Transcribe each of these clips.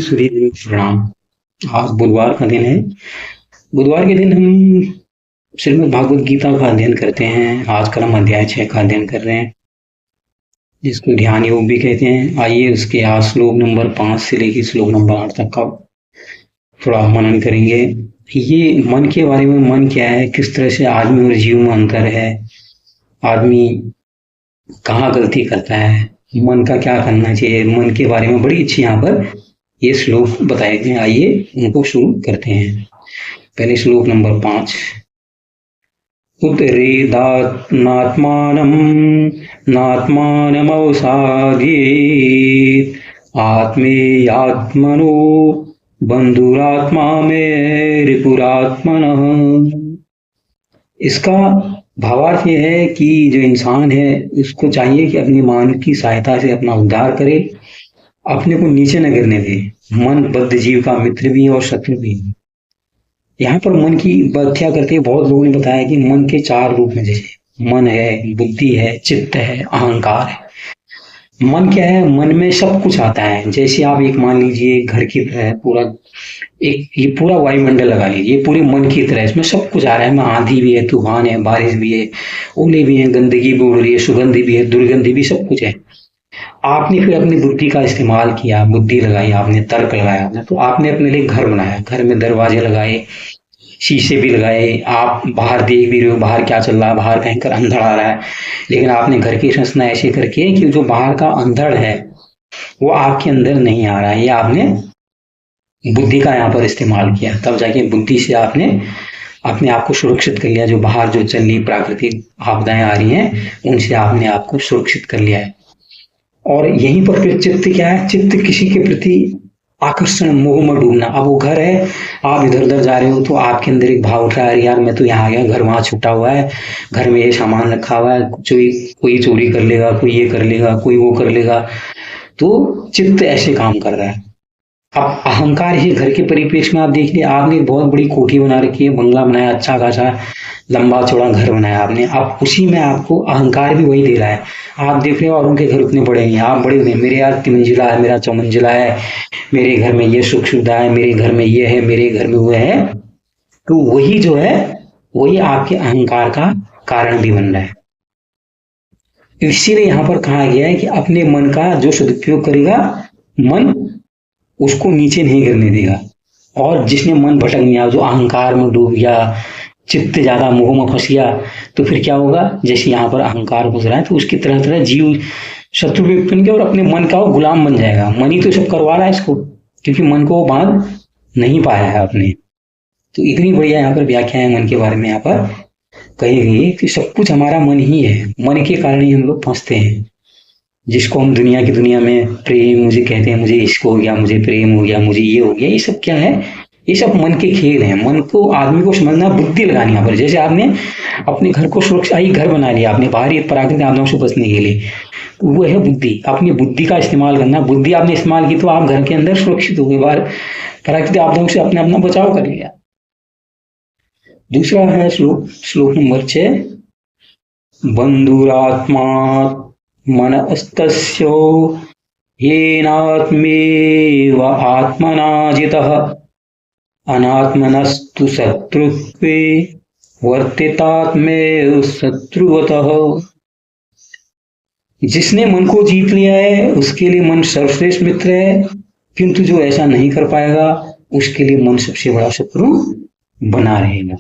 सूर्य देव को प्रणाम। आज बुधवार का दिन है। बुधवार के दिन हम श्रीमद् भागवत गीता का अध्ययन करते हैं। आज का हम अध्याय 6 का अध्ययन कर रहे हैं, जिसको ध्यान योग भी कहते हैं। आइए उसके आज श्लोक नंबर 5 से लेकर श्लोक नंबर 8 तक का थोड़ा मनन करेंगे। ये मन के बारे में, मन क्या है, किस तरह से आदमी और जीव में अंतर है, आदमी कहाँ गलती करता है, मन का क्या करना चाहिए, मन के बारे में बड़ी अच्छी यहाँ पर ये श्लोक बताए गए। आइए उनको शुरू करते हैं। पहले श्लोक नंबर 5। उत्तरेदात्मात्मानं नात्मानमवसादयेत् आत्मेयात्मनो बंधुरात्मा में रिपुरात्मनः। इसका भावार्थ यह है कि जो इंसान है उसको चाहिए कि अपनी मान की सहायता से अपना उद्धार करे, अपने को नीचे न गिरने दे। मन बद्ध जीव का मित्र भी है और शत्रु भी है। यहाँ पर मन की व्याख्या करते बहुत लोगों ने बताया कि मन के 4 रूप में, जैसे मन है, बुद्धि है, चित्त है, अहंकार है। मन क्या है? मन में सब कुछ आता है। जैसे आप एक मान लीजिए घर की तरह है, पूरा एक ये पूरा वायुमंडल लगा लीजिए, ये पूरे मन की तरह, इसमें सब कुछ आ रहा है। में आंधी भी है, तूफान है, बारिश भी है, ओले भी है, गंदगी भी उड़ रही है, सुगंधी भी है, दुर्गंधी भी, सब कुछ है। आपने फिर अपनी बुद्धि का इस्तेमाल किया, बुद्धि लगाई आपने, तर्क लगाया आपने, तो आपने अपने लिए घर बनाया। घर में दरवाजे लगाए, शीशे भी लगाए। आप बाहर देख भी रहे हो बाहर क्या चल रहा है, बाहर भयंकर अंधड़ आ रहा है, लेकिन आपने घर की संरचना ऐसे करके कि जो बाहर का अंधड़ है वो आपके अंदर नहीं आ रहा है। ये आपने बुद्धि का यहाँ पर इस्तेमाल किया, तब जाके बुद्धि से आपने अपने आप को सुरक्षित कर लिया। जो बाहर जो चल रही प्राकृतिक आपदाएं आ रही हैं उनसे आपने आपको सुरक्षित कर लिया है। और यहीं पर फिर चित्त क्या है? चित्त किसी के प्रति आकर्षण, मोह में डूबना। अब वो घर है, आप इधर उधर जा रहे हो तो आपके अंदर एक भाव उठ रहा है, यार मैं तो यहाँ आ गया, घर वहां छूटा हुआ है, घर में ये सामान रखा हुआ है, कोई चोरी कर लेगा, कोई ये कर लेगा, कोई वो कर लेगा। तो चित्त ऐसे काम कर रहा है। अब अहंकार ही घर के परिपेक्ष में आप देख लिया, आपने बहुत बड़ी कोठी बना रखी है, बंगला बनाया, अच्छा खासा लंबा चौड़ा घर बनाया आपने। अब उसी में आपको अहंकार भी वही दे रहा है। आप देख रहे हो और उनके घर उतने बड़े हैं, आप बड़े हुए, मेरे यार 3 मंजिला है, मेरा 4 मंजिला है, मेरे घर में ये सुख सुविधा है, मेरे घर में ये है, मेरे घर में वो है। तो वही जो है वही आपके अहंकार का कारण भी बन रहा है। इसीलिए यहाँ पर कहा गया है कि अपने मन का जो सदुपयोग करेगा, मन उसको नीचे नहीं गिरने देगा। और जिसने मन भटक गया, जो अहंकार में डूब गया, चित्त ज्यादा मोह में फंस गया, तो फिर क्या होगा? जैसे यहाँ पर अहंकार घुस रहा है तो उसकी तरह तरह जीव शत्रु भी बन गया और अपने मन का वो गुलाम बन जाएगा। मन ही तो सब करवा रहा है इसको, क्योंकि मन को वो बांध नहीं पाया है अपने। तो इतनी बढ़िया यहाँ पर व्याख्या है मन के बारे में यहाँ पर कही गई कि सब कुछ हमारा मन ही है। मन के कारण ही हम लोग फंसते हैं, जिसको हम दुनिया की दुनिया में प्रेम मुझे कहते हैं, मुझे इश्क हो गया, मुझे प्रेम हो गया, मुझे ये हो गया। ये सब क्या है? ये सब मन के खेल हैं। मन को आदमी को समझना, बुद्धि लगानी यहाँ पर। जैसे आपने अपने घर को सुरक्षा ही घर बना लिया आपने, बाहरी प्राकृतिक आपदाओं से बचने के लिए, वो है बुद्धि। अपनी बुद्धि का इस्तेमाल करना। बुद्धि आपने इस्तेमाल की तो आप घर के अंदर सुरक्षित हो गए, बाहर प्राकृतिक आपदाओं से अपने अपना बचाव कर लिया। दूसरा है श्लोक नंबर 6। बंधुरात्मा मनस्तस्य येनात्मेव आत्मना जितः अनात्मनस्तु शत्रुत्वे वर्तितात्मेव शत्रुवतः। जिसने मन को जीत लिया है उसके लिए मन सर्वश्रेष्ठ मित्र है, किंतु जो ऐसा नहीं कर पाएगा उसके लिए मन सबसे बड़ा शत्रु बना रहेगा।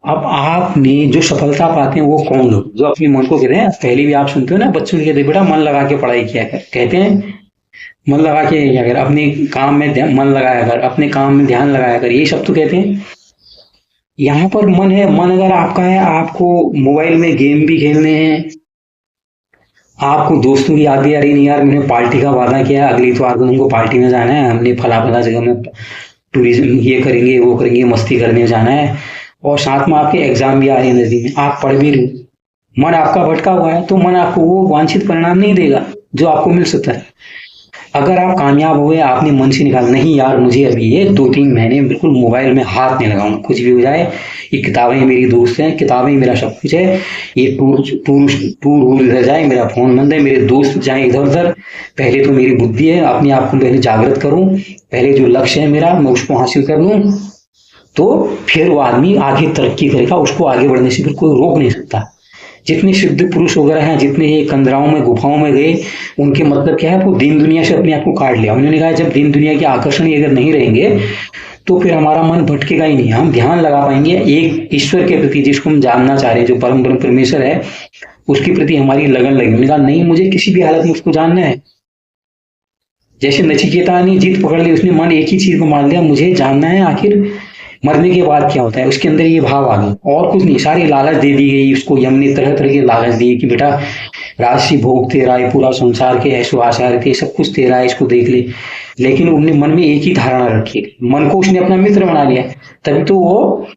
अब आपने जो सफलता पाते हैं वो कौन लोग? जो अपने मन को कहते हैं, पहले भी आप सुनते हो ना, बच्चों को कहते हैं बेटा मन लगा के पढ़ाई किया कर, कहते हैं मन लगा के किया कर, अपने काम में मन लगाया कर, अपने काम में ध्यान लगाया कर, ये सब तो कहते हैं। यहाँ पर मन है, मन अगर आपका है, आपको मोबाइल में गेम भी खेलने हैं, आपको दोस्तों की याद भी आ रही, नहीं यार मैंने पार्टी का वादा किया है, अगली इतवार को हमको पार्टी में जाना है, हमने फला जगह में टूरिज्म ये करेंगे वो करेंगे, मस्ती करने जाना है, और साथ में आपके एग्जाम भी आ रही है नजदीक में, आप पढ़ भी रहे, मन आपका भटका हुआ है, तो मन आपको वो वांछित परिणाम नहीं देगा जो आपको मिल सकता है। अगर आप कामयाब हुए, आपने मन से निकाल नहीं यार मुझे अभी ये 2-3 महीने बिल्कुल मोबाइल में हाथ नहीं लगाऊंगा, कुछ भी हो जाए, ये किताबें मेरी दोस्त हैं, किताबें मेरा सब कुछ है, ये टूर टूर टूर वूर इधर जाए, मेरा फोन बंद है, मेरे दोस्त जाए इधर उधर, पहले तो मेरी बुद्धि है, अपने आप को पहले जागृत करूं, पहले जो लक्ष्य है मेरा मैं उसको हासिल कर लूं, तो फिर वो आदमी आगे तरक्की करेगा, उसको आगे बढ़ने से फिर कोई रोक नहीं सकता। जितने सिद्ध पुरुष वगैरह हैं, जितने ये कंदराओं में गुफाओं में गए, उनके मतलब क्या है, वो दीन दुनिया से अपने आप को काट लिया। उन्होंने कहा जब दीन दुनिया के आकर्षण ही अगर नहीं रहेंगे तो फिर हमारा मन भटकेगा ही नहीं, हम ध्यान लगा पाएंगे एक ईश्वर के प्रति जिसको हम जानना चाह रहे हैं, जो परम ब्रह्म परमेश्वर है, उसके प्रति हमारी लगन लगी। उन्होंने कहा नहीं, मुझे किसी भी हालत में उसको जानना है। जैसे नचिकेता ने जीत पकड़ ली, उसने मन एक ही चीज को मान लिया, मुझे जानना है आखिर मरने के बाद क्या होता है। उसके अंदर ये भाव आ गया और कुछ नहीं, सारी लालच दे दी गई उसको, यम ने तरह तरह के लालच दिए कि बेटा राशि भोग तेरा है, पूरा संसार के ऐशो आचार के सब कुछ तेरा है, इसको देख ले। लेकिन उन्होंने मन में एक ही धारणा रखी, मन को उसने अपना मित्र बना लिया, तभी तो वो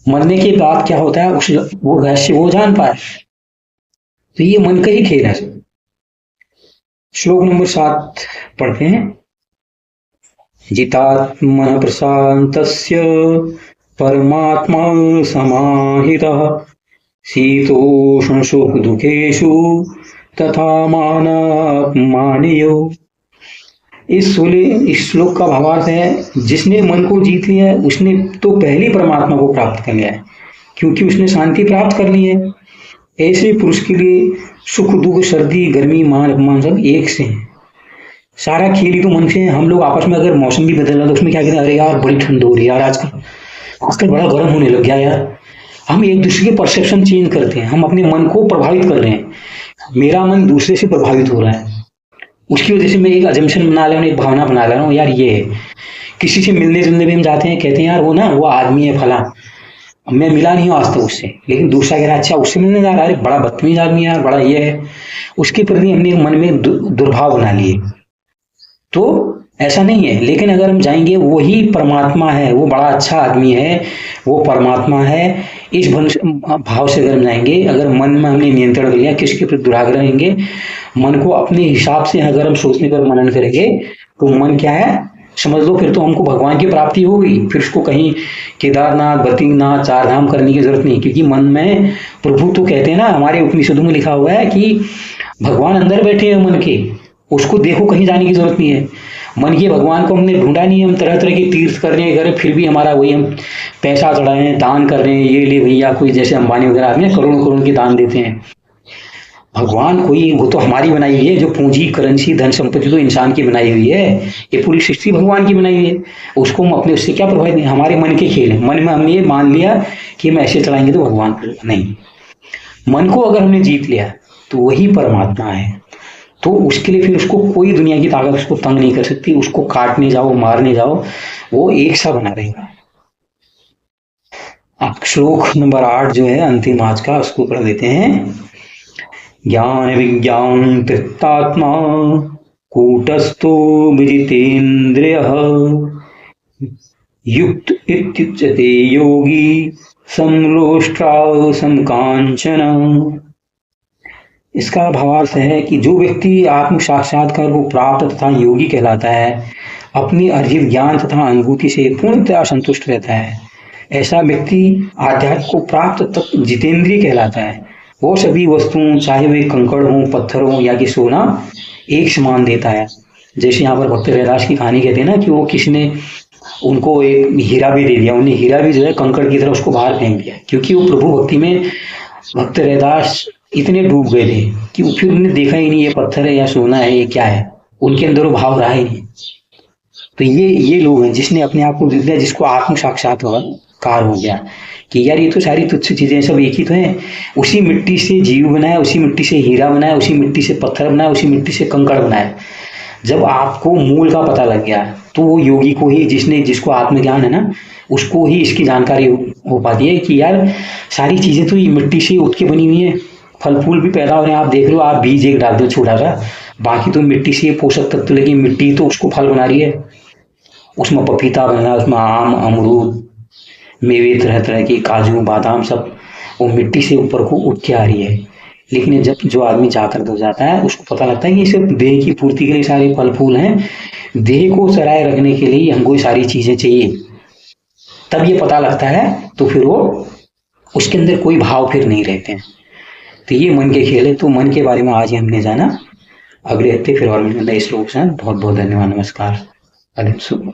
मरने के बाद क्या होता है उस वो रहस्य वो जान पाए। तो ये मन का ही खेल है। श्लोक नंबर 7 पढ़ते हैं। जितात्मनः प्रशान्तस्य परमात्मा समाहितः शीतोष्ण सुख दुखेषु तथा मानयो। इस श्लोक का भावार्थ है, जिसने मन को जीत लिया है उसने तो पहले परमात्मा को प्राप्त कर लिया है, क्योंकि उसने शांति प्राप्त कर ली है। ऐसे पुरुष के लिए सुख दुख सर्दी गर्मी मान अपमान सब एक से हैं। सारा खेल ही तो मन से है। हम लोग आपस में अगर मौसम भी बदल रहा तो उसमें क्या कहते हैं, अरे यार बड़ी ठंड हो रही है यार, आजकल बड़ा गर्म होने लग गया यार। हम एक दूसरे के परसेप्शन चेंज करते हैं, हम अपने मन को प्रभावित कर रहे हैं। मेरा मन दूसरे से प्रभावित हो रहा है, उसकी वजह से मैं एक अजम्पशन बना ले रहा हूँ, एक भावना बना ले रहा हूँ यार ये है। किसी से मिलने जुलने भी हम जाते हैं, कहते हैं यार वो ना वो आदमी है फला, मैं मिला नहीं हूँ आज तक उससे, लेकिन दूसरा कह रहा है अच्छा उससे मिलने जा रहा है, अरे बड़ा बदतमीज आदमी यार, बड़ा ये है। उसके प्रति हमने मन में दुर्भाव बना लिए। तो ऐसा नहीं है, लेकिन अगर हम जाएंगे वही परमात्मा है, वो बड़ा अच्छा आदमी है, वो परमात्मा है, इस भाव से अगर हम जाएंगे, अगर मन में हमने नियंत्रण कर लिया, किसके प्रति दुराग्रह रहेंगे, मन को अपने हिसाब से अगर हम सोचने पर मनन करेंगे तो मन क्या है समझ लो, फिर तो हमको भगवान की प्राप्ति हो गई। फिर उसको कहीं केदारनाथ बद्रीनाथ 4 धाम करने की जरूरत नहीं, क्योंकि मन में प्रभु तो कहते हैं ना, हमारे उपनिषदों में लिखा हुआ है कि भगवान अंदर बैठे हैं मन के, उसको देखो, कहीं जाने की जरूरत नहीं है। मन के भगवान को हमने ढूंढा नहीं, हम तरह तरह के तीर्थ करने गए, फिर भी हमारा वही, हम पैसा चढ़ाए हैं, दान कर रहे हैं, ये ले भैया, कोई जैसे अंबानी वगैरह आदमी करोड़ों करोड़ के दान देते हैं। भगवान कोई वो तो हमारी बनाई हुई है, जो पूंजी करेंसी धन संपत्ति तो इंसान की बनाई हुई है, ये पूरी सृष्टि भगवान की बनाई हुई है। उसको हम अपने उससे क्या प्रभावित नहीं, हमारे मन के खेल है। मन में हमने ये मान लिया कि हम ऐसे चलाएंगे तो भगवान नहीं। मन को अगर हमने जीत लिया तो वही परमात्मा है। तो उसके लिए फिर उसको कोई दुनिया की ताकत उसको तंग नहीं कर सकती, उसको काटने जाओ मारने जाओ वो एक सा बना रहेगा। श्लोक नंबर 8 जो है अंतिम आज का, उसको पढ़ देते हैं। ज्ञान विज्ञान तृप्तात्मा कूटस्थो विजितेन्द्रियः युक्त इत्युच्यते योगी समलोष्ट्राव समकांचन। इसका भावार्थ है कि जो व्यक्ति आत्म साक्षात्कार को प्राप्त तथा योगी कहलाता है, अपनी अर्जित ज्ञान तथा अनुभूति से पूर्णतः संतुष्ट रहता है, ऐसा व्यक्ति आध्यात्म को प्राप्त तक जितेंद्रिय कहलाता है। वो सभी वस्तुओं चाहे वे कंकड़ हों, पत्थर हों या कि सोना, एक समान देता है। जैसे यहाँ पर भक्त रैदास की कहानी कहते हैं ना कि वो किसी ने उनको एक हीरा भी दे दिया, उन्हें हीरा भी जो है कंकड़ की तरह उसको बाहर फेंक दिया, क्योंकि वो प्रभु भक्ति में भक्त रैदास इतने डूब गए थे कि फिर उन्हें देखा ही नहीं ये पत्थर है या सोना है, ये क्या है, उनके अंदर वो भाव रहा ही नहीं। तो ये लोग हैं जिसने अपने आप को देख लिया, जिसको आत्म साक्षात्कार हो गया कि यार ये तो सारी तुच्छ चीजें सब एक ही तो हैं। उसी मिट्टी से जीव बनाया, उसी मिट्टी से हीरा बनाया, उसी मिट्टी से पत्थर बनाया, उसी मिट्टी से कंकड़ बनाया। जब आपको मूल का पता लग गया तो वो योगी को ही, जिसको आत्मज्ञान है ना, उसको ही इसकी जानकारी हो पाती है कि यार सारी चीजें तो ये मिट्टी से उठ के बनी हुई है। फल फूल भी पैदा हो रहे हैं, आप देख रहे हो, आप बीज एक डाल दो छोटा सा, बाकी तो मिट्टी से पोषक तत्व, लेकिन मिट्टी तो उसको फल बना रही है। उसमें पपीता बना, उसमें आम अमरूद मेवे तरह तरह के काजू बादाम सब वो मिट्टी से ऊपर को उठ के आ रही है। लेकिन जब जो आदमी जागृत हो जाता है उसको पता लगता है कि सिर्फ देह की पूर्ति के लिए सारे फल फूल हैं, देह को चलाए रखने के लिए हमको ये सारी चीजें चाहिए। तब ये पता लगता है, तो फिर वो उसके अंदर कोई भाव फिर नहीं रहते हैं। तो ये मन के खेल है। तो मन के बारे में आज ही हमने जाना। अगले हफ्ते फिर और नए श्लोक से। बहुत बहुत धन्यवाद। नमस्कार। अदब।